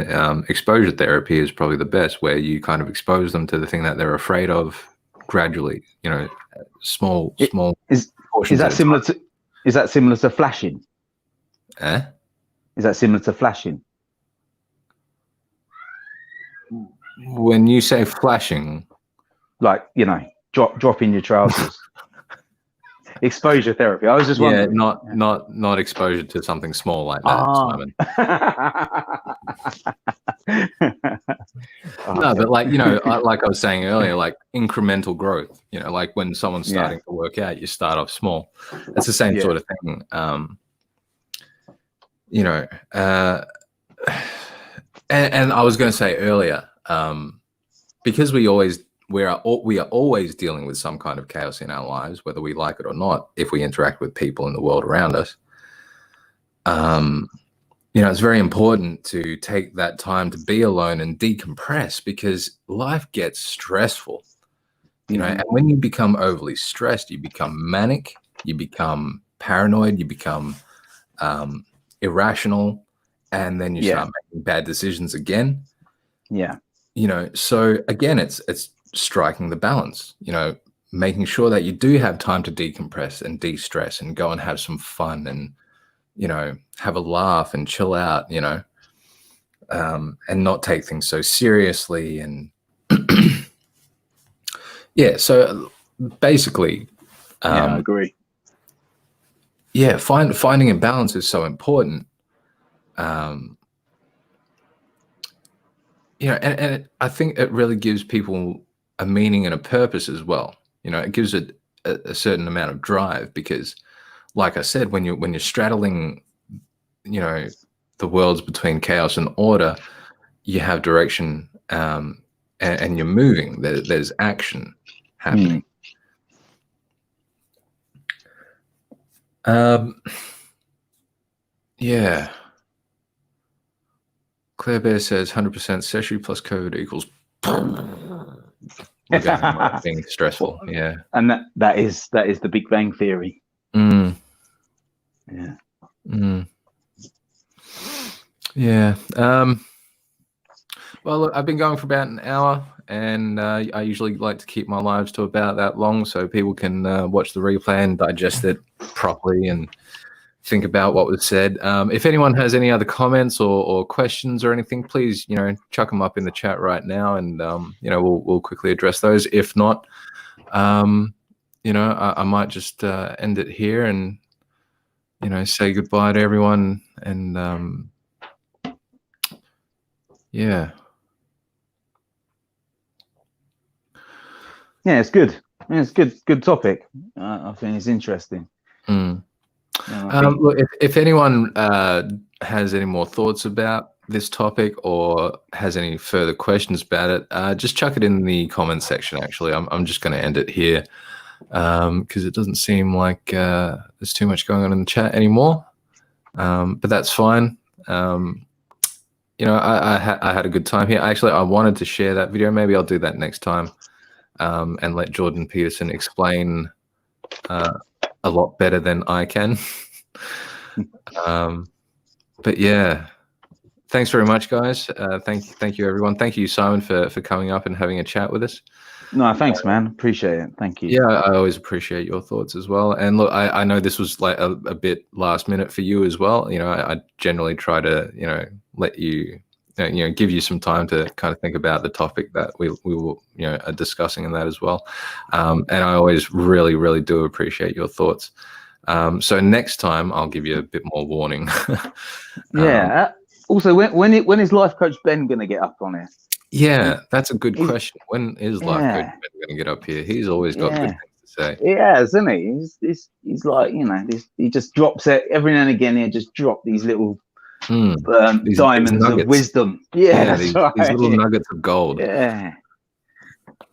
exposure therapy is probably the best, where you kind of expose them to the thing that they're afraid of gradually, small is that similar to flashing? Is that similar to flashing? When you say flashing, like, dropping your trousers. Exposure therapy. I was just wondering. Not exposure to something small like that, Simon. No, but like I was saying earlier, like incremental growth. Like when someone's starting to work out, you start off small. It's the same sort of thing. And I was going to say earlier, because we are always dealing with some kind of chaos in our lives, whether we like it or not, if we interact with people in the world around us. you know, it's very important to take that time to be alone and decompress, because life gets stressful, you know, and when you become overly stressed, you become manic, you become paranoid, you become irrational, and then you start making bad decisions again. Yeah. You know, so again, it's striking the balance, you know, making sure that you do have time to decompress and de-stress and go and have some fun and, you know, have a laugh and chill out, you know, and not take things so seriously. And yeah, so basically, I agree. yeah, finding a balance is so important. You know, and I think it really gives people a meaning and a purpose as well. You know, it gives it a certain amount of drive, because, like I said, when you're straddling, you know, the worlds between chaos and order, you have direction, and you're moving. There's action happening. Yeah. Claire Bear says 100% Seshoo plus COVID equals being stressful. Yeah. And that is the Big Bang Theory. Yeah. Yeah. Well, look, I've been going for about an hour, and I usually like to keep my lives to about that long, so people can watch the replay and digest it properly and think about what was said. If anyone has any other comments or questions or anything, please, you know, chuck them up in the chat right now, and you know, we'll quickly address those. If not, you know, I might just end it here and, you know, say goodbye to everyone. And yeah. Yeah, it's good. Yeah, it's good topic. I think it's interesting. Look, if anyone has any more thoughts about this topic or has any further questions about it, just chuck it in the comments section. Actually, I'm just going to end it here, because it doesn't seem like there's too much going on in the chat anymore. But that's fine. You know, I had a good time here. Actually, I wanted to share that video. Maybe I'll do that next time, and let Jordan Peterson explain a lot better than I can. But yeah, thanks very much, guys. Thank you, everyone. Thank you, Simon, for coming up and having a chat with us. No, thanks, man. Appreciate it. Thank you. Yeah, I always appreciate your thoughts as well. And look, I know this was like a bit last minute for you as well. You know, I generally try to, you know, let you, you know, give you some time to kind of think about the topic that we were, you know, are discussing in that as well. And I always really do appreciate your thoughts. So next time I'll give you a bit more warning. Yeah. Also, when is Life Coach Ben going to get up on it? Yeah, that's a good question. When is Life Coach Ben going to get up here? He's always got good things to say. Yeah, isn't he? He's like, you know, he just drops it every now and again. He just drop these little diamonds of wisdom. Yeah, these little nuggets of gold. Yeah.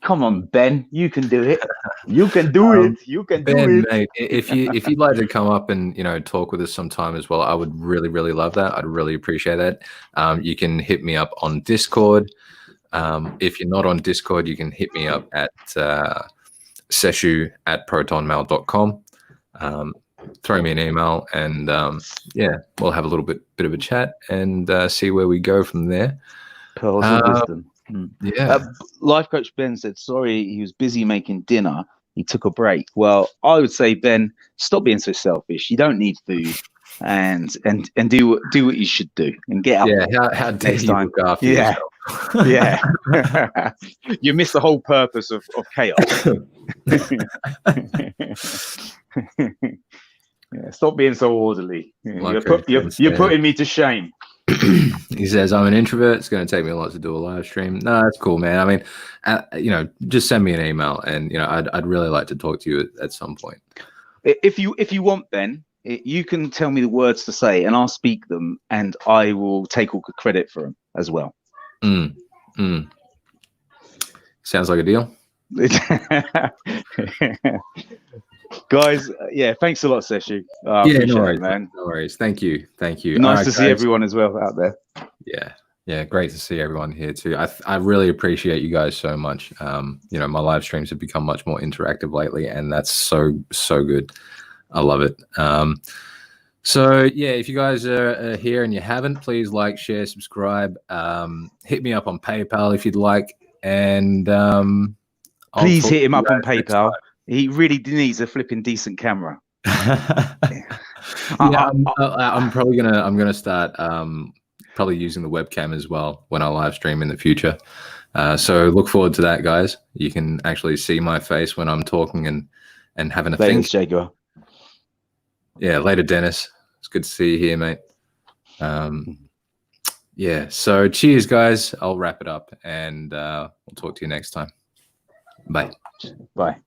Come on, Ben, you can do it. You can do it. You can Ben, do it. Mate, if you'd like to come up and, you know, talk with us sometime as well, I would really love that. I'd really appreciate that. You can hit me up on Discord. If you're not on Discord, you can hit me up at seshoo@protonmail.com. Throw me an email, and yeah, we'll have a little bit of a chat and see where we go from there. Pearls of wisdom. Yeah. Life Coach Ben said, sorry, he was busy making dinner. He took a break. Well, I would say, Ben, stop being so selfish. You don't need food, and do what you should do and get up. Yeah. How dare you look after yourself? Yeah. You miss the whole purpose of chaos. Yeah, stop being so orderly. You're putting me to shame. He says, I'm an introvert. It's going to take me a lot to do a live stream. No, that's cool, man. I mean, you know, just send me an email, and, you know, I'd really like to talk to you at some point. If you want, Ben, you can tell me the words to say, and I'll speak them, and I will take all the credit for them as well. Sounds like a deal. Guys, yeah, thanks a lot, Seshu. I Yeah, appreciate no that, worries, man. no worries. Thank you. All Nice right, to see guys. everyone as well out there. Yeah, great to see everyone here too. I really appreciate you guys so much. You know, my live streams have become much more interactive lately, and that's so good. I love it. So yeah, if you guys are here and you haven't, please like, share, subscribe. Hit me up on PayPal if you'd like, and Please hit him up on PayPal. He really needs a flipping decent camera. Yeah, I'm probably gonna start probably using the webcam as well when I live stream in the future. So look forward to that, guys. You can actually see my face when I'm talking and having a think. Jaguar. Yeah, later, Dennis. It's good to see you here, mate. Yeah, so cheers, guys. I'll wrap it up, and we'll talk to you next time. Bye. Bye.